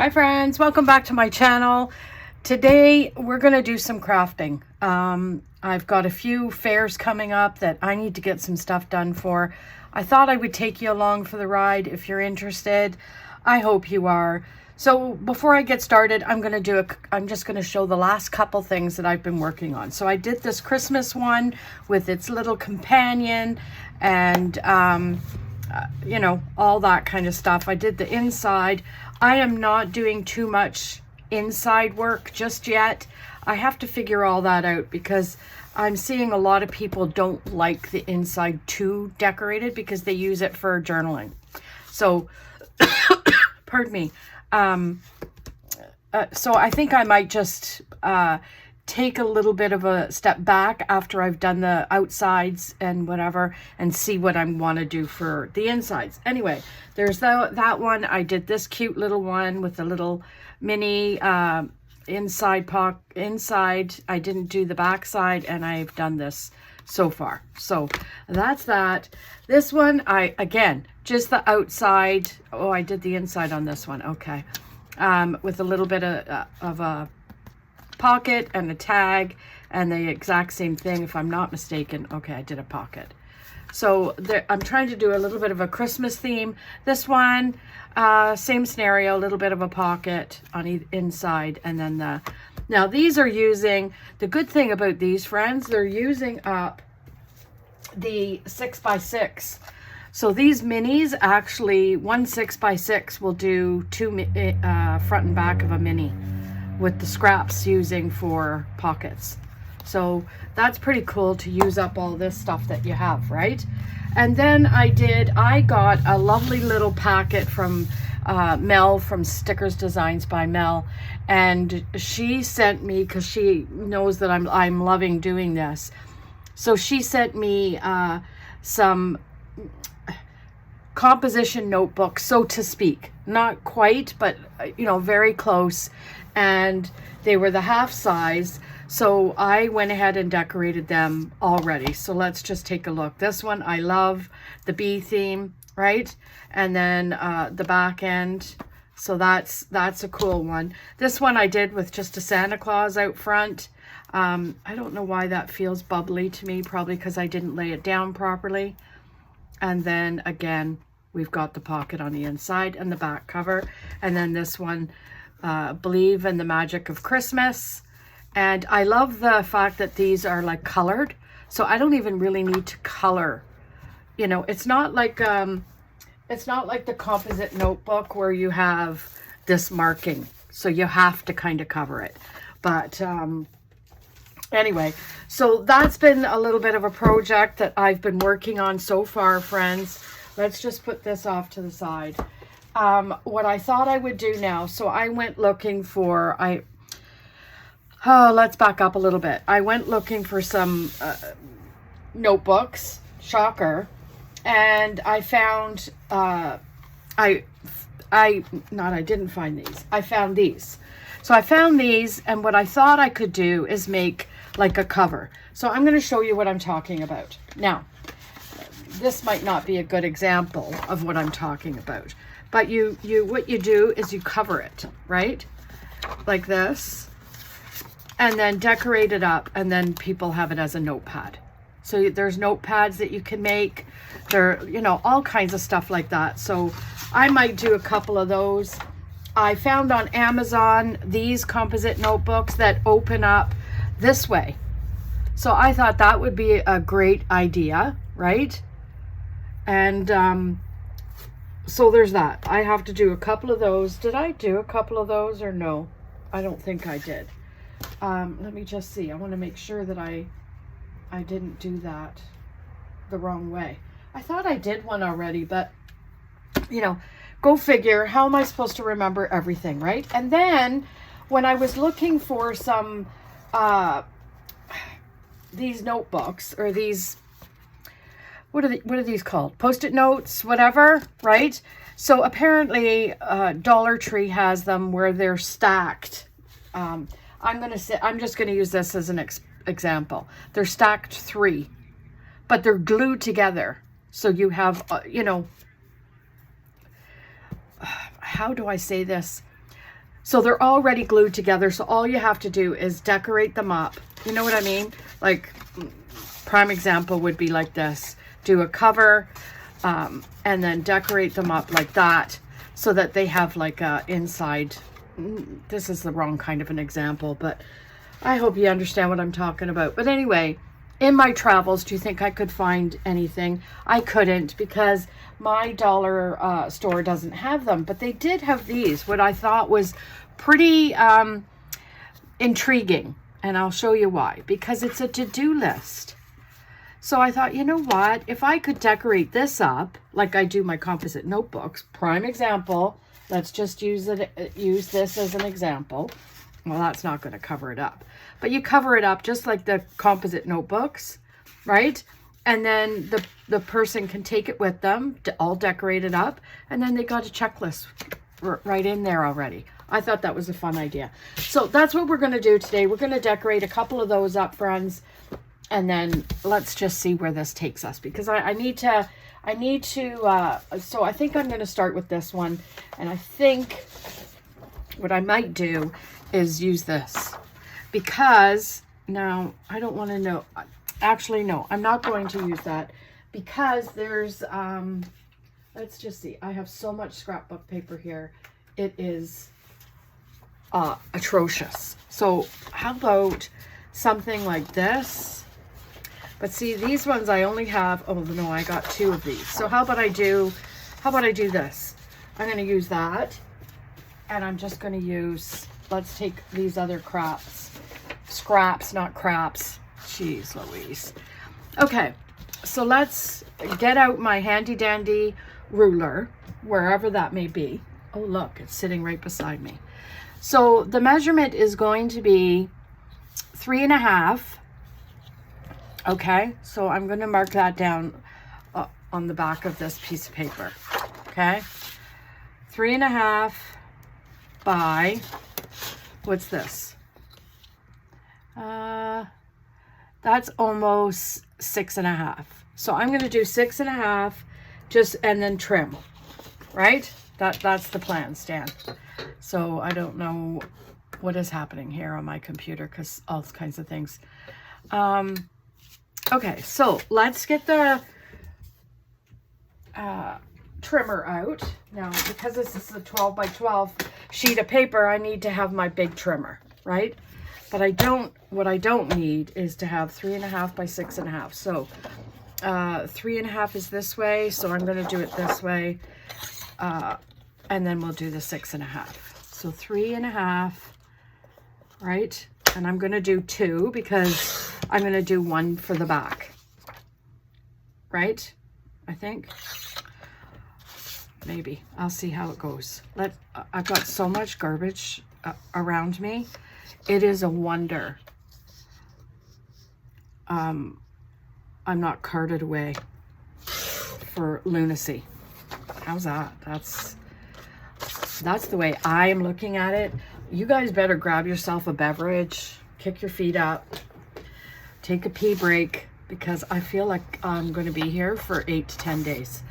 Hi friends, welcome back to my channel. Today we're going to do some crafting. I've got a few fairs coming up that I need to get some stuff done for. I thought I would take you along for the ride if you're interested. I hope you are. So before I get started, I'm just going to show the last couple things that I've been working on. So I did this Christmas one with its little companion and you know, all that kind of stuff. I did the inside. I am not doing too much inside work just yet. I have to figure all that out because I'm seeing a lot of people don't like the inside too decorated because they use it for journaling. So, pardon me. So I think I might just take a little bit of a step back after I've done the outsides and whatever and see what I want to do for the insides. Anyway, there's that one. I did this cute little one with a little mini inside. I didn't do the back side, and I've done this so far. So that's that. This one, again, just the outside. Oh, I did the inside on this one. Okay. With a little bit of a pocket and a tag and the exact same thing, if I'm not mistaken. Okay, I did a pocket. So there, I'm trying to do a little bit of a Christmas theme. This one, same scenario, a little bit of a pocket on the inside, and then now these are using, the good thing about these, friends, they're using up the 6x6. So these minis, actually, one 6x6 will do two front and back of a mini with the scraps using for pockets. So that's pretty cool to use up all this stuff that you have, right? And then I got a lovely little packet from Mel from Stickers Designs by Mel, and she sent me, because she knows that I'm loving doing this, so she sent me some composition notebooks, so to speak. Not quite, but you know, very close. And they were the half size, so I went ahead and decorated them already. So let's just take a look. This one, I love the bee theme, right? And then the back end, so that's a cool one. This one I did with just a Santa Claus out front. I don't know why that feels bubbly to me, probably because I didn't lay it down properly. And then again, we've got the pocket on the inside and the back cover. And then this one, Believe in the Magic of Christmas. And I love the fact that these are like colored. So I don't even really need to color. You know, it's not like the composite notebook where you have this marking. So you have to kind of cover it. But anyway, so that's been a little bit of a project that I've been working on so far, friends. Let's just put this off to the side. What I thought I would do now, so I went looking for, let's back up a little bit. I went looking for some notebooks, shocker, and I found, I didn't find these. I found these. So I found these, and what I thought I could do is make like a cover. So I'm going to show you what I'm talking about. Now, this might not be a good example of what I'm talking about, but what you do is you cover it, right? Like this, and then decorate it up, and then people have it as a notepad. So there's notepads that you can make. There, you know, all kinds of stuff like that. So I might do a couple of those. I found on Amazon these composite notebooks that open up this way. So I thought that would be a great idea, right? And so there's that. I have to do a couple of those. Did I do a couple of those or no? I don't think I did. Let me just see. I want to make sure that I didn't do that the wrong way. I thought I did one already, but you know, go figure. How am I supposed to remember everything, right? And then when I was looking for some these notebooks, or these, what are these called? Post-it notes, whatever, right? So apparently Dollar Tree has them where they're stacked. I'm just going to use this as an example. They're stacked 3, but they're glued together. So you have, you know, how do I say this? So they're already glued together. So all you have to do is decorate them up. You know what I mean? Like, prime example would be like this. Do a cover and then decorate them up like that so that they have like a inside. This is the wrong kind of an example, but I hope you understand what I'm talking about. But anyway, in my travels, do you think I could find anything? I couldn't, because my dollar store doesn't have them, but they did have these, what I thought was pretty intriguing. And I'll show you why, because it's a to-do list. So I thought, you know what, if I could decorate this up like I do my composite notebooks, prime example, let's just use this as an example. Well, that's not going to cover it up, but you cover it up just like the composite notebooks, right? And then the person can take it with them to all decorate it up, and then they got a checklist right in there already. I thought that was a fun idea. So that's what we're going to do today. We're going to decorate a couple of those up, friends, and then let's just see where this takes us, because I need to, so I think I'm going to start with this one, and I think what I might do is use this, because now I don't want to know, actually, no, I'm not going to use that, because there's, let's just see, I have so much scrapbook paper here. It is atrocious. So how about something like this? But see, these ones I only have, oh no, I got 2 of these. So how about I do this? I'm going to use that, and I'm just going to use, let's take these other scraps, not craps. Jeez Louise. Okay, so let's get out my handy dandy ruler, wherever that may be. Oh, look, it's sitting right beside me. So the measurement is going to be 3.5. Okay, so I'm going to mark that down on the back of this piece of paper. Okay, 3.5 by, what's this? That's almost 6.5. So I'm going to do 6.5, just, and then trim, right? That's the plan, Stan. So I don't know what is happening here on my computer, because all kinds of things. Okay, so let's get the trimmer out. Now, because this is a 12 by 12 sheet of paper, I need to have my big trimmer, right? But what I don't need is to have 3.5 by 6.5. So 3.5 is this way, so I'm going to do it this way. And then we'll do the 6.5. So 3.5, right? And I'm going to do 2, because I'm going to do 1 for the back, right? I think. Maybe. I'll see how it goes. I've got so much garbage around me. It is a wonder I'm not carted away for lunacy. How's that? That's the way I am looking at it. You guys better grab yourself a beverage, kick your feet up, take a pee break, because I feel like I'm going to be here for 8 to 10 days.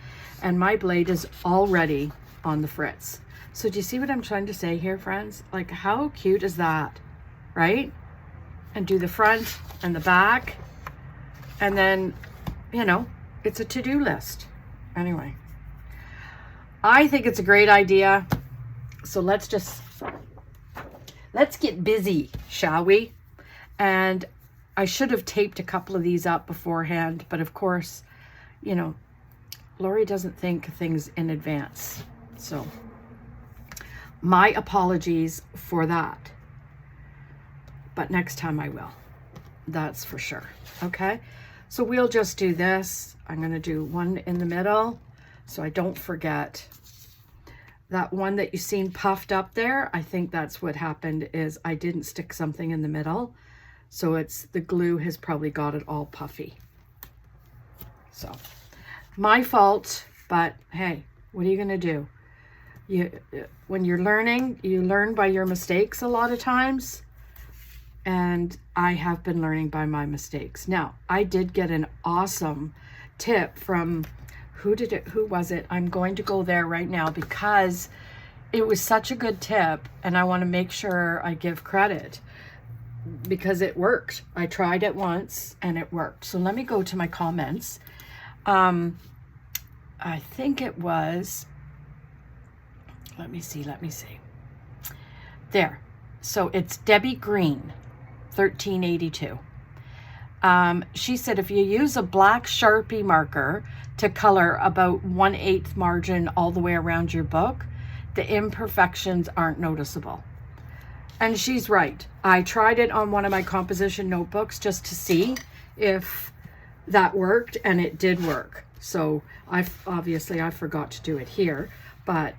And my blade is already on the fritz. So do you see what I'm trying to say here, friends? Like, how cute is that, right? And do the front and the back. And then, you know, it's a to-do list. Anyway, I think it's a great idea. So let's get busy, shall we? And I should have taped a couple of these up beforehand, but of course, you know, Lori doesn't think things in advance. So my apologies for that. But next time I will. That's for sure. Okay? So we'll just do this. I'm going to do 1 in the middle so I don't forget. That one that you seen puffed up there, I think that's what happened, is I didn't stick something in the middle. So the glue has probably got it all puffy. So my fault, but hey, what are you going to do? When you're learning, you learn by your mistakes a lot of times. And I have been learning by my mistakes. Now, I did get an awesome tip from, who was it? I'm going to go there right now, because it was such a good tip, and I want to make sure I give credit because it worked. I tried it once and it worked. So let me go to my comments. I think it was, let me see. There. So it's Debbie Green, 1382. She said, if you use a black Sharpie marker to color about 1/8 margin all the way around your book, the imperfections aren't noticeable. And she's right. I tried it on one of my composition notebooks just to see if that worked, and it did work. So I forgot to do it here, but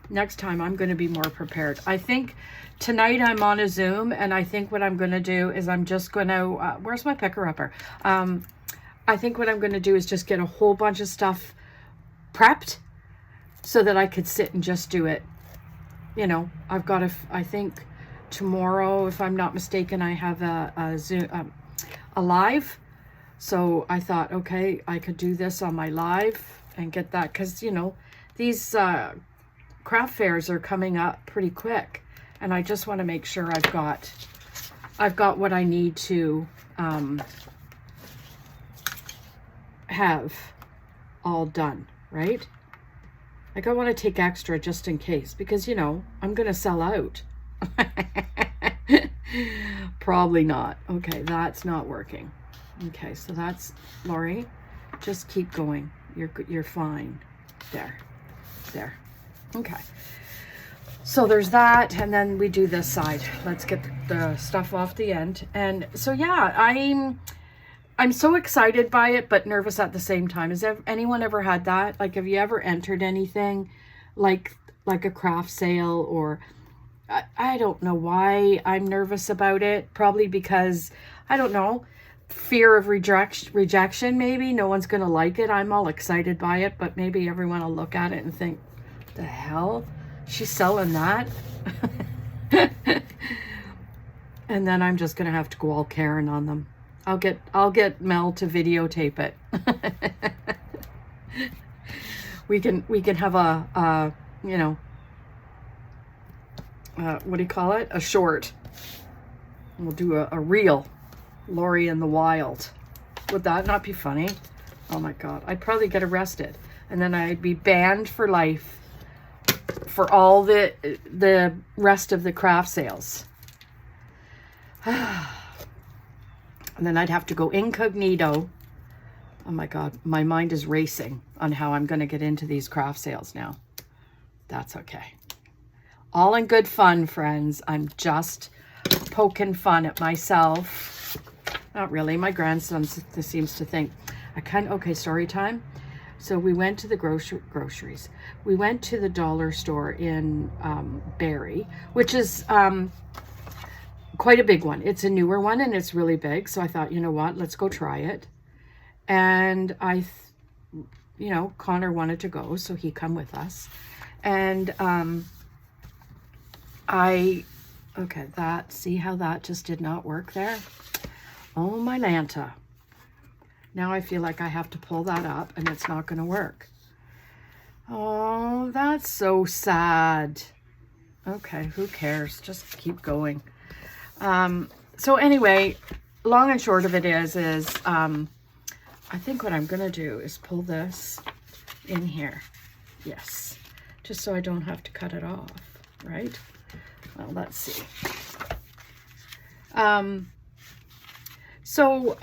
next time I'm going to be more prepared. I think tonight I'm on a Zoom, and I think what I'm going to do is I'm just going to, where's my picker-upper? I think what I'm going to do is just get a whole bunch of stuff prepped so that I could sit and just do it. You know, I've got I think tomorrow, if I'm not mistaken, I have a Zoom, a live. So I thought, okay, I could do this on my live and get that, because, you know, these craft fairs are coming up pretty quick, and I just want to make sure I've got what I need to have all done, right? Like, I want to take extra just in case, because, you know, I'm going to sell out. Probably not. Okay, that's not working. Okay, so that's, Lori, just keep going. You're fine. There. Okay. So there's that, and then we do this side. Let's get the stuff off the end. And so, yeah, I'm so excited by it, but nervous at the same time. Has anyone ever had that? Like, have you ever entered anything like a craft sale, or I don't know why I'm nervous about it. Probably because, I don't know, fear of rejection maybe. No one's going to like it. I'm all excited by it, but maybe everyone will look at it and think, the hell? She's selling that? And then I'm just going to have to go all Karen on them. I'll get Mel to videotape it. we can have a you know, what do you call it? A short. We'll do a reel. Lori in the wild. Would that not be funny? Oh my God. I'd probably get arrested. And then I'd be banned for life for all the rest of the craft sales. And then I'd have to go incognito. Oh my God. My mind is racing on how I'm going to get into these craft sales now. That's okay. All in good fun, friends. I'm just poking fun at myself. Not really. My grandson seems to think okay, story time. So we went to the groceries. We went to the dollar store in Barrie, which is quite a big one. It's a newer one, and it's really big. So I thought, you know what? Let's go try it. And you know, Connor wanted to go, so he come with us. And see how that just did not work there? Oh, my Lanta. Now I feel like I have to pull that up, and it's not going to work. Oh, that's so sad. Okay, who cares? Just keep going. So anyway, long and short of it is I think what I'm going to do is pull this in here. Yes. Just so I don't have to cut it off, right? Well, let's see. So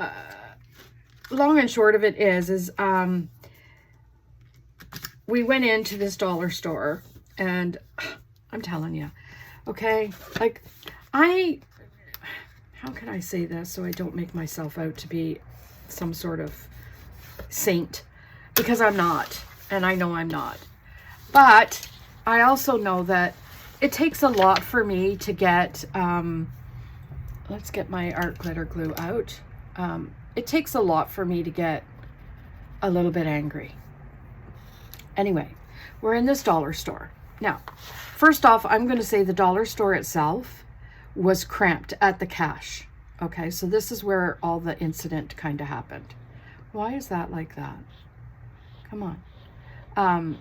long and short of it is we went into this dollar store, and I'm telling you, okay, like how can I say this so I don't make myself out to be some sort of saint? Because I'm not, and I know I'm not. But I also know that it takes a lot for me to get, let's get my art glitter glue out. It takes a lot for me to get a little bit angry. Anyway, we're in this dollar store. Now, first off, I'm going to say the dollar store itself was cramped at the cash. Okay, so this is where all the incident kind of happened. Why is that like that? Come on.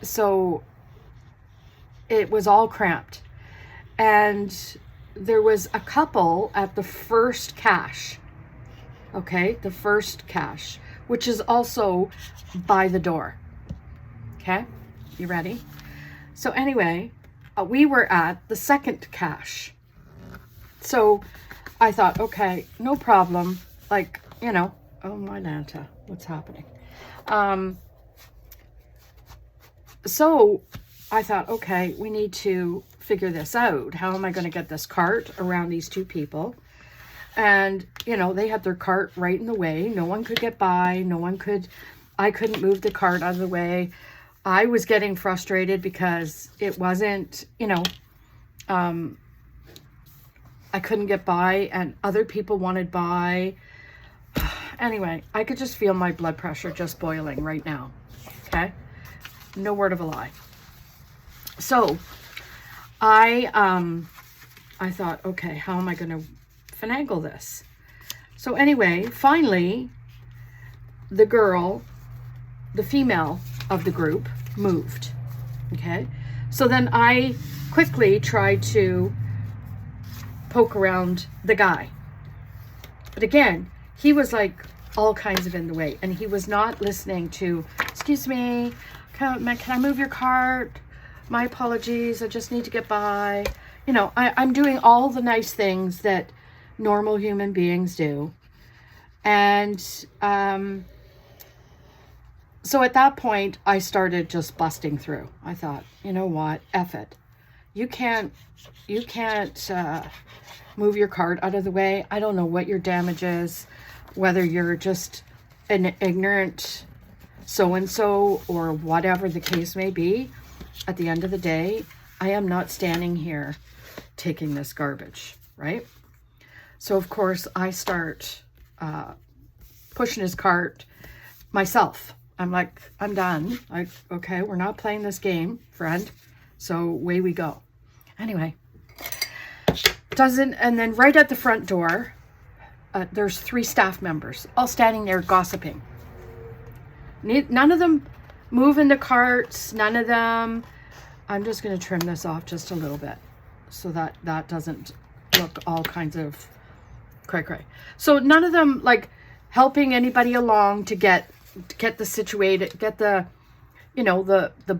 So it was all cramped. And there was a couple at the first cache. Okay, the first cache, which is also by the door. Okay, you ready? So anyway, we were at the second cache. So I thought, okay, no problem. Like, you know, oh my Nanta, what's happening? So I thought, okay, we need to figure this out. How am I going to get this cart around these two people? And, you know, they had their cart right in the way. No one could get by. I couldn't move the cart out of the way. I was getting frustrated because it wasn't, you know, I couldn't get by and other people wanted by. Anyway, I could just feel my blood pressure just boiling right now. Okay? No word of a lie. So I thought, okay, how am I going to finagle this? So anyway, finally, the female of the group moved. Okay. So then I quickly tried to poke around the guy. But again, he was like all kinds of in the way and he was not listening to, excuse me, can I move your cart? My apologies. I just need to get by. You know, I'm doing all the nice things that normal human beings do. And so at that point, I started just busting through. I thought, you know what? F it. You can't move your cart out of the way. I don't know what your damage is, whether you're just an ignorant so-and-so or whatever the case may be. At the end of the day, I am not standing here taking this garbage, right? So of course I start pushing his cart myself. I'm like, I'm done. Like, okay, we're not playing this game, friend. So away we go. Anyway, and then right at the front door, there's 3 staff members all standing there gossiping. None of them moving the carts, none of them. I'm just going to trim this off just a little bit so that that doesn't look all kinds of cray. So none of them like helping anybody along to get the situated, get the, you know, the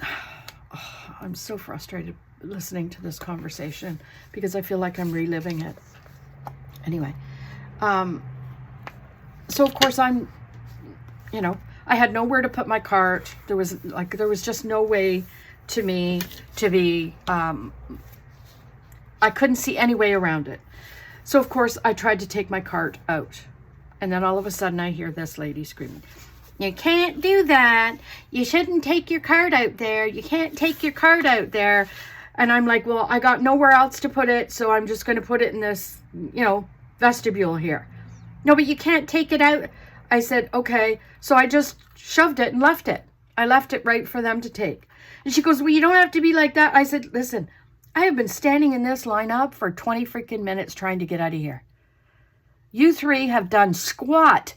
oh, I'm so frustrated listening to this conversation because I feel like I'm reliving it. Anyway, so of course I'm, you know, I had nowhere to put my cart. There was just no way to me to be, I couldn't see any way around it. So of course I tried to take my cart out. And then all of a sudden I hear this lady screaming, "You can't do that. You shouldn't take your cart out there. You can't take your cart out there." And I'm like, well, I got nowhere else to put it. So I'm just going to put it in this, you know, vestibule here. "No, but you can't take it out." I said, okay. So I just shoved it and left it. I left it right for them to take. And she goes, "Well, you don't have to be like that." I said, listen, I have been standing in this lineup for 20 freaking minutes trying to get out of here. You 3 have done squat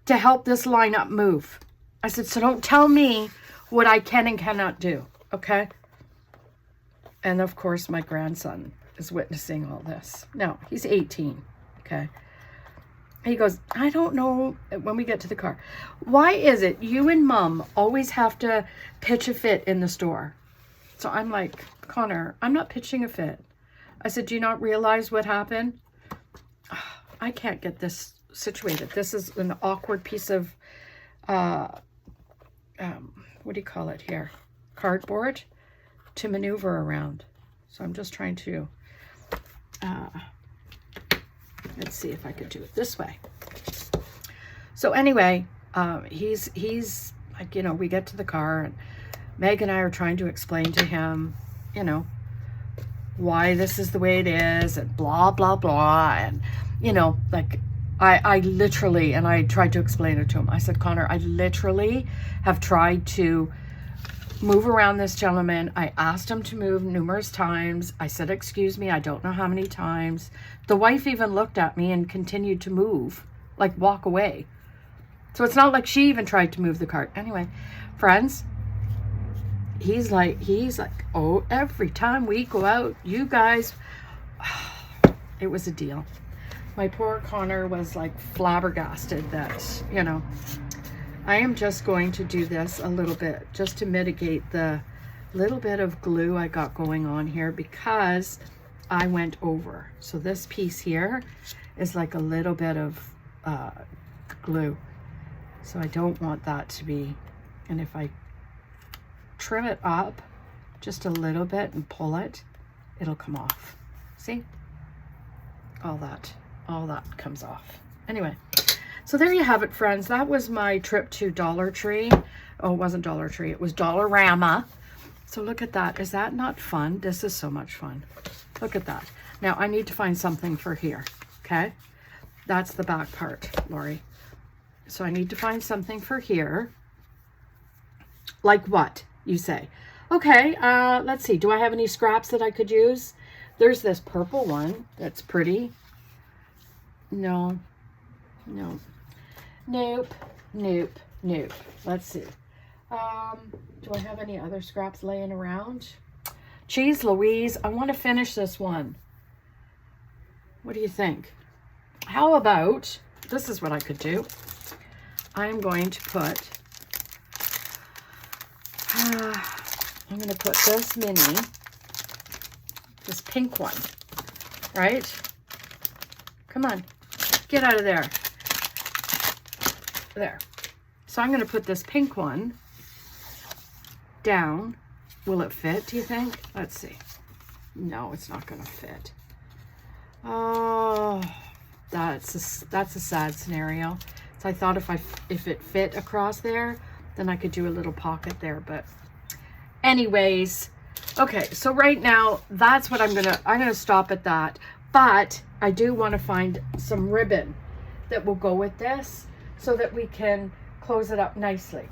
to help this lineup move. I said, so don't tell me what I can and cannot do. Okay. And of course, my grandson is witnessing all this. No, he's 18. Okay. He goes, "I don't know," when we get to the car, "why is it you and Mom always have to pitch a fit in the store?" So I'm like, "Connor, I'm not pitching a fit." I said, "Do you not realize what happened? I can't get this situated. This is an awkward piece of, what do you call it here? Cardboard to maneuver around." So I'm just trying to, let's see if I could do it this way. So anyway, he's like, you know, we get to the car and Meg and I are trying to explain to him, you know, why this is the way it is and blah, blah, blah. And, you know, like I literally, and I tried to explain it to him. I said, "Connor, I literally have tried to move around this gentleman. I asked him to move numerous times. I said, excuse me, I don't know how many times." The wife even looked at me and continued to move, like walk away. So it's not like she even tried to move the cart. Anyway, friends, he's like, oh, every time we go out, you guys, it was a deal. My poor Connor was like flabbergasted that, you know, I am just going to do this a little bit just to mitigate the little bit of glue I got going on here because I went over. So this piece here is like a little bit of glue. So I don't want that to be, and if I trim it up just a little bit and pull it, it'll come off. See? All that comes off. Anyway, so there you have it, friends. That was my trip to Dollar Tree. Oh, it wasn't Dollar Tree. It was Dollarama. So look at that. Is that not fun? This is so much fun. Look at that. Now I need to find something for here. Okay. That's the back part, Lori. So I need to find something for here. Like what, you say? Okay. Let's see. Do I have any scraps that I could use? There's this purple one that's pretty. No. Nope. Let's see. Do I have any other scraps laying around? Geez Louise, I want to finish this one. What do you think? How about, this is what I could do. I'm going to put, I'm going to put this mini, this pink one, right? Come on, get out of there. There. So I'm going to put this pink one down. Will it fit, do you think? Let's see. No, it's not going to fit. Oh, that's a sad scenario. So I thought if it fit across there, then I could do a little pocket there. But anyways, okay. So right now, that's what I'm gonna stop at that. But I do want to find some ribbon that will go with this so that we can close it up nicely.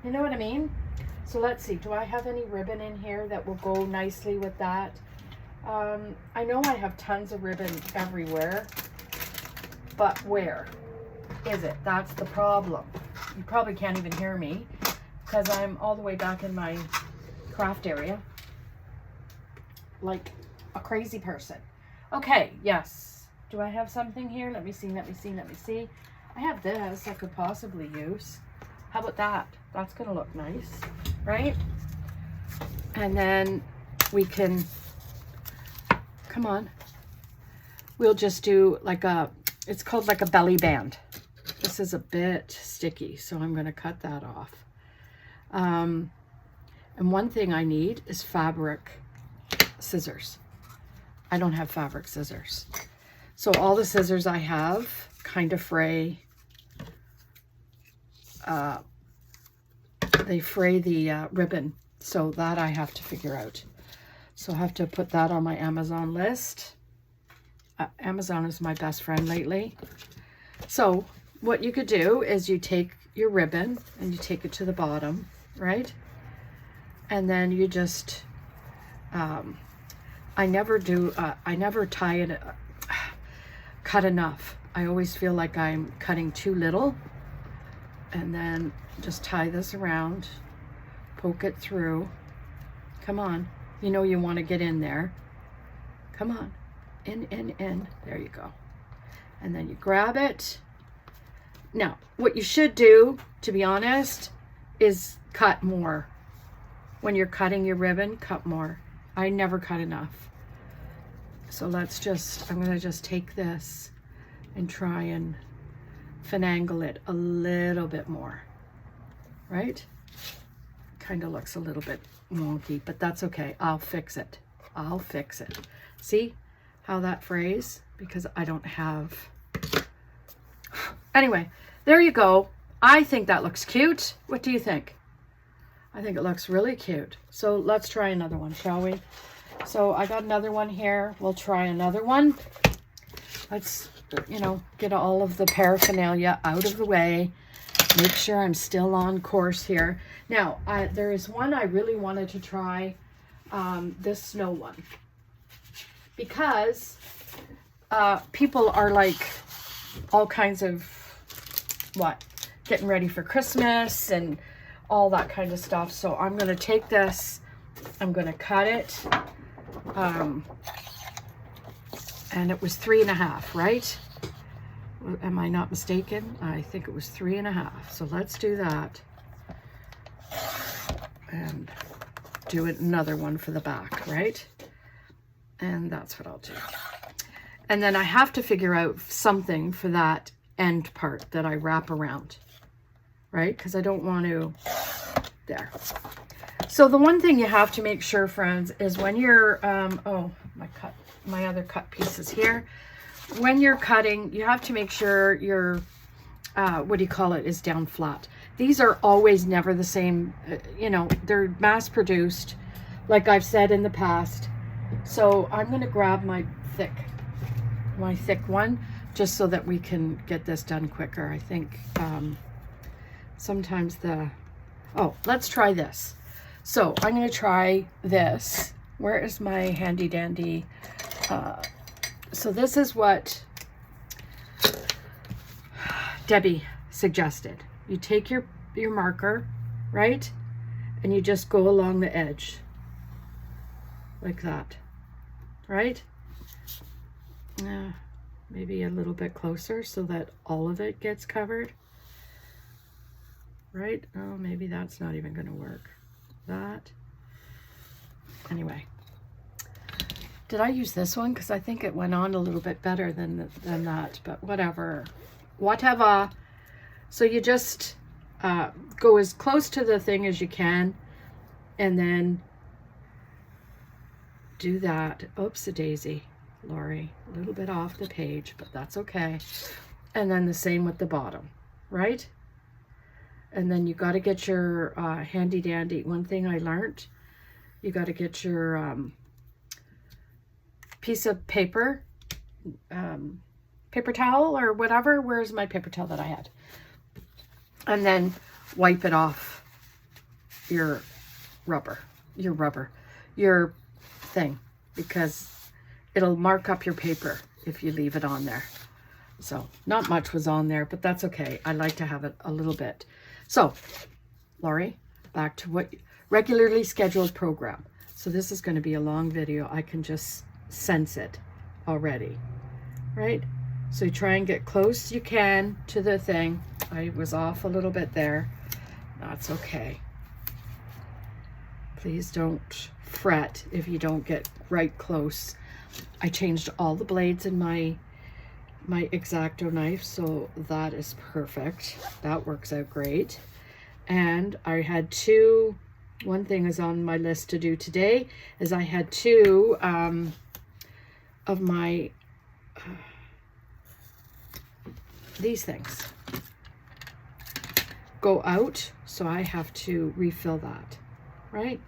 You know what I mean? So let's see, do I have any ribbon in here that will go nicely with that? I know I have tons of ribbon everywhere, but where is it? That's the problem. You probably can't even hear me because I'm all the way back in my craft area like a crazy person. Okay, yes. Do I have something here? Let me see. I have this I could possibly use. How about that? That's going to look nice, right? And then we can, come on. We'll just do like it's called like a belly band. This is a bit sticky, so I'm going to cut that off. And one thing I need is fabric scissors. I don't have fabric scissors. So all the scissors I have kind of fray. They fray the ribbon, so that I have to figure out. So I have to put that on my Amazon list. Amazon is my best friend lately. So what you could do is you take your ribbon and you take it to the bottom, right? And then you just, I never tie it, cut enough. I always feel like I'm cutting too little. And then just tie this around, poke it through. Come on. You know you want to get in there. Come on. In. There you go. And then you grab it. Now, what you should do, to be honest, is cut more. When you're cutting your ribbon, cut more. I never cut enough. So let's just, I'm going to just take this and try and finagle it a little bit more, right? Kind of looks a little bit wonky, but that's okay. I'll fix it. See how that frays? Because I don't have, anyway, there you go. I think that looks cute. What do you think? I think it looks really cute. So let's try another one, shall we? So I got another one here. We'll try another one. Let's, you know, get all of the paraphernalia out of the way. Make sure I'm still on course here. Now, there is one I really wanted to try, this snow one. Because people are like all kinds of, getting ready for Christmas and all that kind of stuff. So I'm going to take this, I'm going to cut it. And it was 3.5, right? Am I not mistaken? I think it was 3.5. So let's do that. And do another one for the back, right? And that's what I'll do. And then I have to figure out something for that end part that I wrap around, right? Because I don't want to, there. So the one thing you have to make sure, friends, is when you're, oh, my other cut pieces here. When you're cutting, you have to make sure your, what do you call it, is down flat. These are always never the same, you know, they're mass produced, like I've said in the past. So I'm going to grab my thick one, just so that we can get this done quicker. I think sometimes oh, let's try this. So I'm going to try this. Where is my handy dandy? So this is what Debbie suggested. You take your marker, right? And you just go along the edge like that, right? Maybe a little bit closer so that all of it gets covered, right? Oh, maybe that's not even going to work. That. Anyway, did I use this one? Because I think it went on a little bit better than that, but whatever. Whatever. So you just go as close to the thing as you can, and then do that. Oops-a-daisy, Lori. A little bit off the page, but that's okay. And then the same with the bottom, right? And then you got to get your handy dandy. One thing I learned, you got to get your piece of paper, paper towel or whatever. Where's my paper towel that I had? And then wipe it off your thing, because it'll mark up your paper if you leave it on there. So not much was on there, but that's okay. I like to have it a little bit. So Lori, back to what regularly scheduled program. So this is going to be a long video. I can just sense it already, right? So you try and get close you can to the thing. I was off a little bit there. That's okay. Please don't fret if you don't get right close. I changed all the blades in my X-Acto knife, so that is perfect. That works out great. And I had two, one thing is on my list to do today, is I had two of my these things go out, so I have to refill that, right?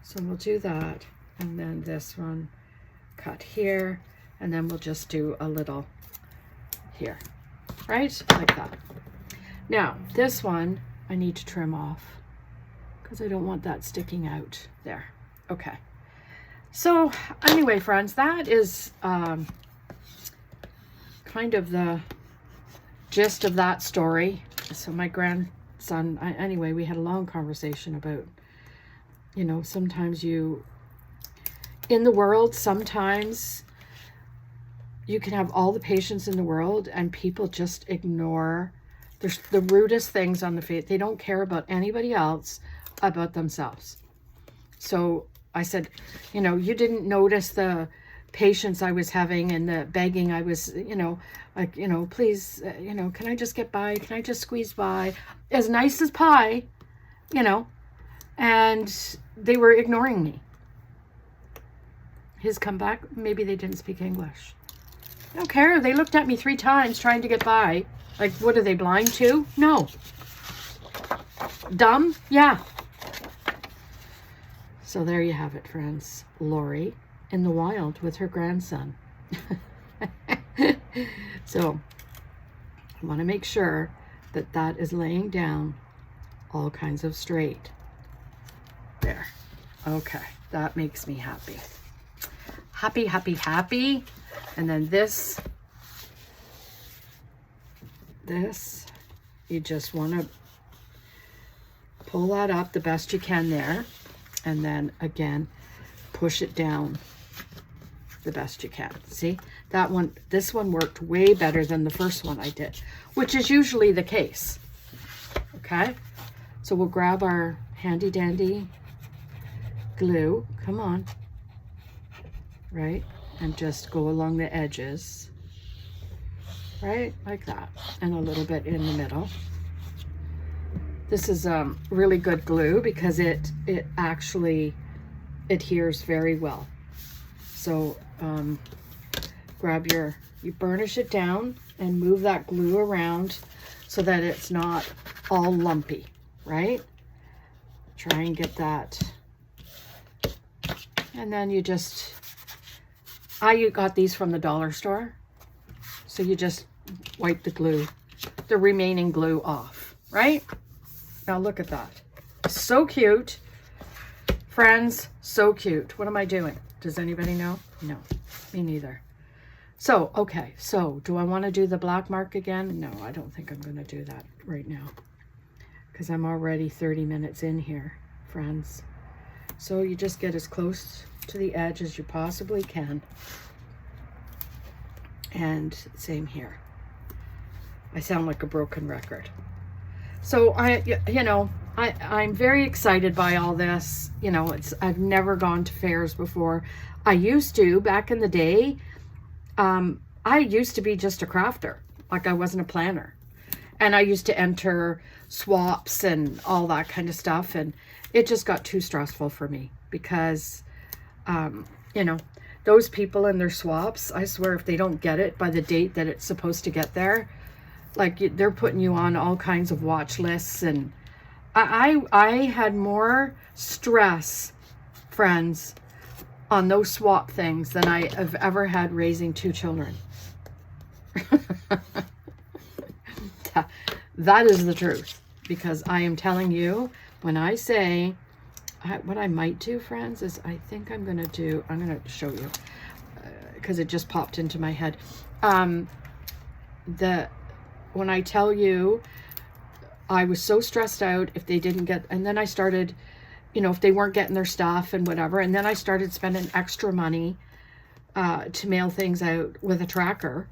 So we'll do that, and then this one cut here, and then we'll just do a little here, right? Like that. Now, this one I need to trim off because I don't want that sticking out there. Okay. So anyway, friends, that is kind of the gist of that story. So my grandson, anyway, we had a long conversation about, you know, sometimes you, in the world, sometimes you can have all the patience in the world and people just ignore the rudest things on the face. They don't care about anybody else, about themselves. So I said, you know, you didn't notice the patience I was having and the begging I was, you know, like, you know, please, you know, can I just get by? Can I just squeeze by? As nice as pie, you know, and they were ignoring me. His comeback, maybe they didn't speak English. I don't care. They looked at me 3 times trying to get by. Like, what are they, blind too? No. Dumb? Yeah. So there you have it, friends. Lori in the wild with her grandson. So I want to make sure that that is laying down all kinds of straight. There. Okay. That makes me happy. Happy, happy, happy. And then this, you just want to pull that up the best you can there. And then again, push it down the best you can. See, that one, this one worked way better than the first one I did, which is usually the case. Okay, so we'll grab our handy dandy glue, come on, right, and just go along the edges, right, like that, and a little bit in the middle. This is really good glue because it actually adheres very well. So you burnish it down and move that glue around so that it's not all lumpy, right? Try and get that. And then you just, I got these from the dollar store. So you just wipe the remaining glue off, right? Now look at that. So cute. Friends, so cute. What am I doing? Does anybody know? No, me neither. So, okay, so do I want to do the black mark again? No, I don't think I'm going to do that right now because I'm already 30 minutes in here, friends. So you just get as close to the edge as you possibly can. And same here. I sound like a broken record. So I'm very excited by all this. You know, I've never gone to fairs before. I used to, back in the day, I used to be just a crafter. Like I wasn't a planner. And I used to enter swaps and all that kind of stuff. And it just got too stressful for me because, those people in their swaps, I swear if they don't get it by the date that it's supposed to get there, like they're putting you on all kinds of watch lists. And I had more stress, friends, on those swap things than I have ever had raising 2 children. That is the truth, because I am telling you, when I say, what I might do, friends, is I think I'm going to show you, because it just popped into my head. When I tell you, I was so stressed out if they didn't get, and then I started, if they weren't getting their stuff and whatever, and then I started spending extra money to mail things out with a tracker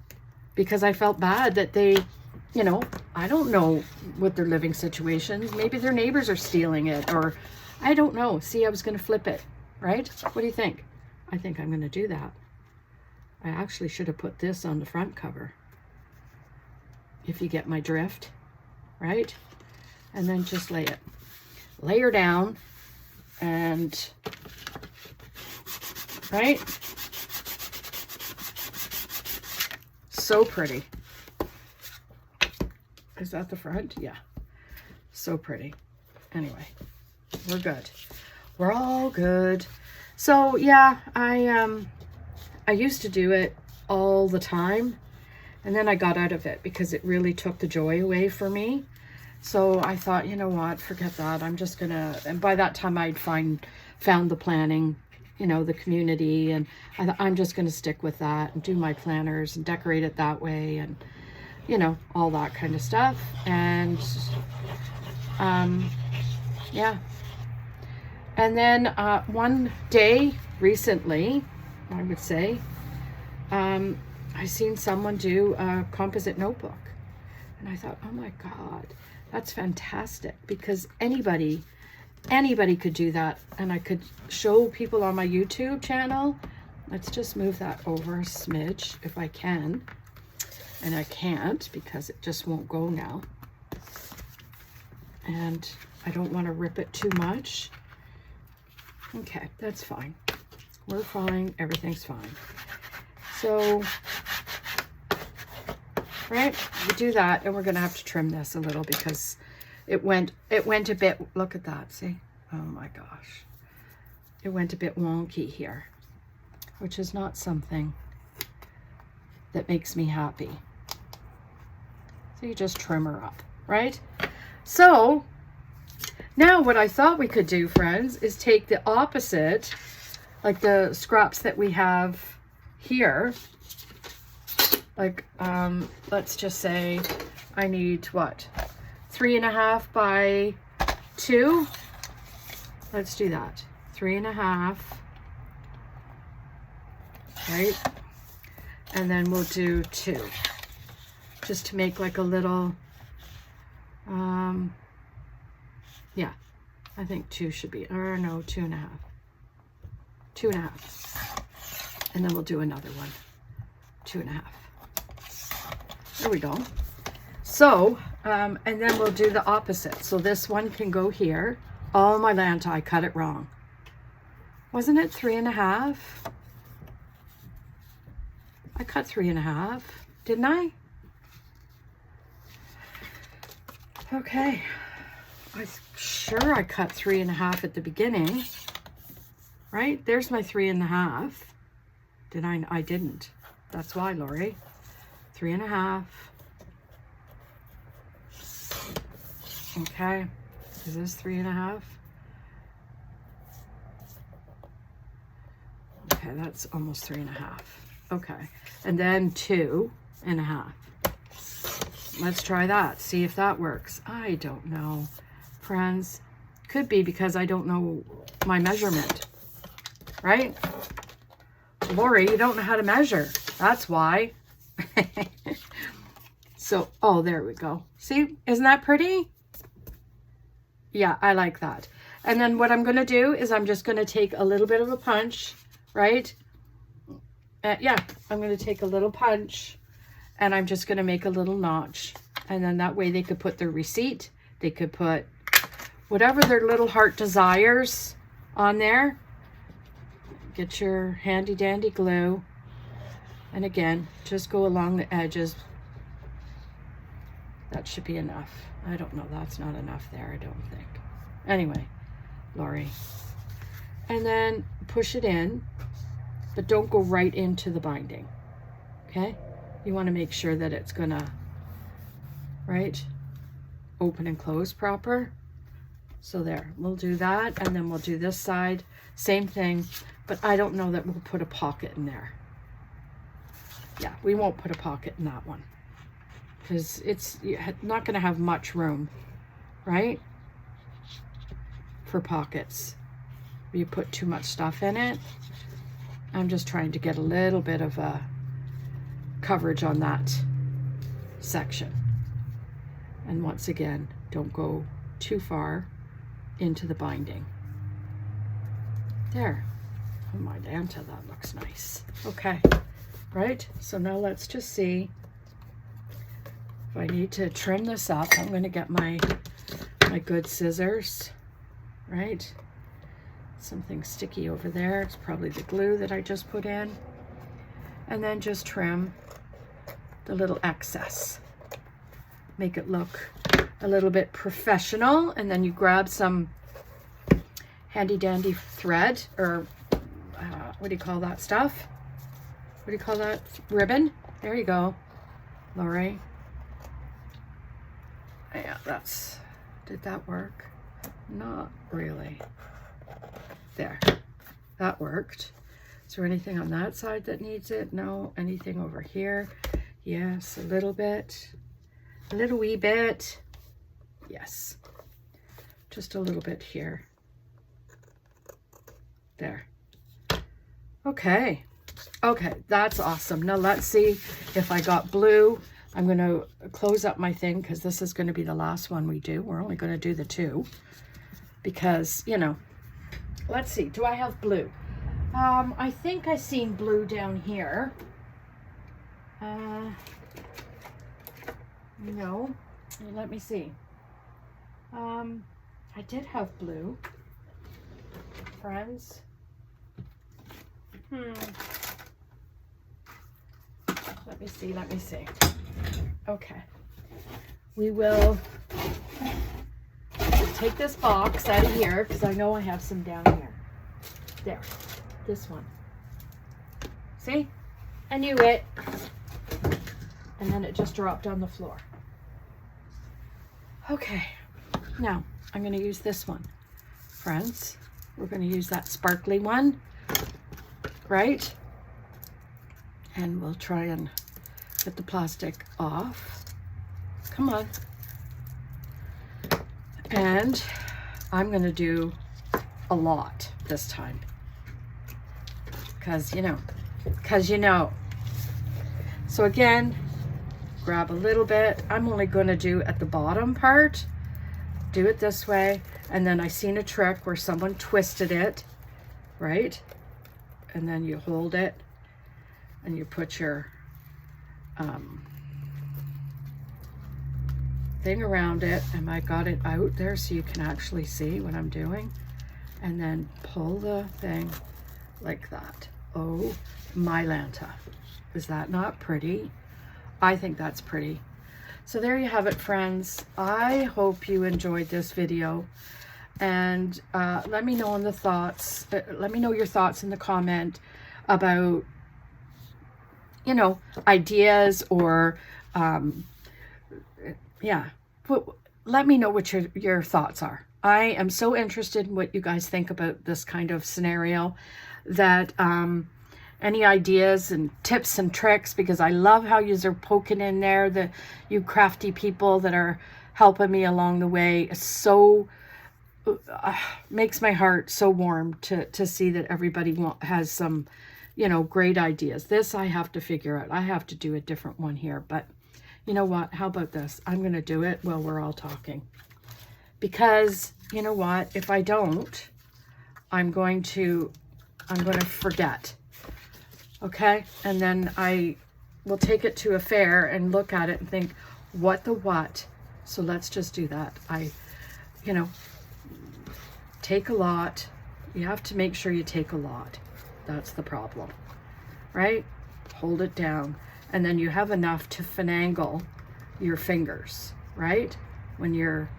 because I felt bad that they, I don't know what their living situations, maybe their neighbors are stealing it, or I don't know. See, I was going to flip it, right? What do you think? I think I'm going to do that. I actually should have put this on the front cover, if you get my drift, right? And then just lay her down, and right, so pretty. Is that the front? Yeah, so pretty. Anyway, we're good. We're all good. So yeah, I used to do it all the time, and then I got out of it because it really took the joy away for me. So I thought, you know what, forget that. I'm just gonna, and by that time I'd found the planning, the community, and I'm just gonna stick with that and do my planners and decorate it that way, and all that kind of stuff. And yeah. And then one day recently, I would say, I seen someone do a composite notebook, and I thought, oh my God, that's fantastic, because anybody could do that. And I could show people on my YouTube channel. Let's just move that over a smidge if I can. And I can't because it just won't go now. And I don't want to rip it too much. Okay, that's fine. We're fine. Everything's fine. So, right, we do that, and we're going to have to trim this a little because it went a bit, look at that, see? Oh my gosh. It went a bit wonky here, which is not something that makes me happy. So you just trim her up, right? So now what I thought we could do, friends, is take the opposite, like the scraps that we have here. Like, let's just say I need what? 3.5 by 2. Let's do that. 3.5. Right? And then we'll do 2. Just to make like a little, yeah, I think 2 should be, or no, 2.5. 2.5. And then we'll do another one. 2.5. There we go. So, and then we'll do the opposite. So this one can go here. Oh, my Lanta, I cut it wrong. Wasn't it 3.5? I cut 3.5, didn't I? Okay. I'm sure I cut 3.5 at the beginning. Right? There's my 3.5. Did I? I didn't. That's why, Lori. 3.5. Okay. Is this 3.5? Okay, that's almost 3.5. Okay. And then 2.5. Let's try that. See if that works. I don't know, friends. Could be because I don't know my measurement. Right? Lori, you don't know how to measure. That's why. So, oh, there we go. See, isn't that pretty? Yeah, I like that. And then what I'm going to do is I'm just going to take a little bit of a punch, right? Yeah, I'm going to take a little punch and I'm just going to make a little notch. And then that way they could put their receipt. They could put whatever their little heart desires on there. Get your handy dandy glue. And again, just go along the edges. That should be enough. I don't know. That's not enough there, I don't think. Anyway, Lori. And then push it in, but don't go right into the binding. Okay? You want to make sure that it's gonna, right, open and close proper. So there, we'll do that, and then we'll do this side, same thing, but I don't know that we'll put a pocket in there. Yeah, we won't put a pocket in that one because it's not going to have much room, right, for pockets. You put too much stuff in it. I'm just trying to get a little bit of a coverage on that section. And once again, don't go too far into the binding. There. Oh my Lanta, that looks nice. Okay, right? So now let's just see if I need to trim this up. I'm going to get my good scissors, right? Something sticky over there. It's probably the glue that I just put in. And then just trim the little excess. Make it look a little bit professional. And then you grab some handy dandy thread, or what do you call that stuff? What do you call that? Ribbon? There you go, Lori. Yeah, that's, did that work? Not really. There, that worked. Is there anything on that side that needs it? No. Anything over here? Yes, a little bit. A little wee bit. Yes. Just a little bit here. There. Okay. Okay, that's awesome. Now let's see if I got blue. I'm going to close up my thing because this is going to be the last one we do. We're only going to do the 2 because, you know, let's see. Do I have blue? I think I seen blue down here. No. Let me see. I did have blue. Friends. Let me see, let me see. Okay. We will take this box out of here because I know I have some down here. There. This one. See? I knew it. And then it just dropped on the floor. Okay. Now, I'm going to use this one. Friends, we're going to use that sparkly one. Right? And we'll try and get the plastic off. Come on. And I'm going to do a lot this time. Because, you know. So again, grab a little bit. I'm only going to do at the bottom part. Do it this way. And then I seen a trick where someone twisted it, right? And then you hold it and you put your thing around it. And I got it out there so you can actually see what I'm doing. And then pull the thing like that. Oh, my Lanta. Is that not pretty? I think that's pretty. So there you have it, friends. I hope you enjoyed this video. And let me know in the thoughts. Let me know your thoughts in the comment about, you know, ideas or, yeah. Let me know what your thoughts are. I am so interested in what you guys think about this kind of scenario, that any ideas and tips and tricks, because I love how you are poking in there, you crafty people that are helping me along the way. So makes my heart so warm to see that everybody has some, you know, great ideas. This I have to figure out. I have to do a different one here, but you know what? How about this? I'm going to do it while we're all talking. Because, you know what? If I don't, I'm going to forget. Okay? And then I will take it to a fair and look at it and think, what the what? So let's just do that. You know, take a lot. You have to make sure you take a lot. That's the problem. Right? Hold it down. And then you have enough to finagle your fingers, right? When you're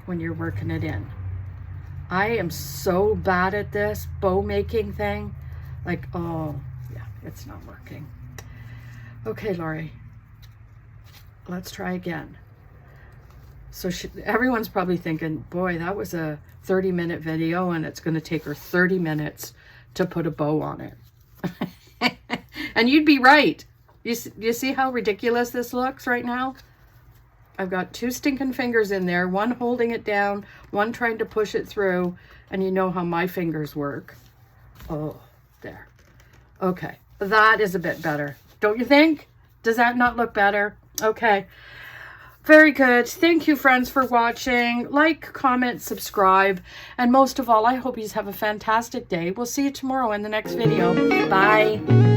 working it in. I am so bad at this bow making thing. Like, oh, yeah, it's not working. Okay, Lori, let's try again. So everyone's probably thinking, boy, that was a 30-minute video and it's going to take her 30 minutes to put a bow on it. And you'd be right. You see how ridiculous this looks right now? I've got two stinking fingers in there, one holding it down, one trying to push it through, and you know how my fingers work. Oh, there. Okay, that is a bit better. Don't you think? Does that not look better? Okay. Very good. Thank you, friends, for watching. Like, comment, subscribe, and most of all, I hope you have a fantastic day. We'll see you tomorrow in the next video. Bye.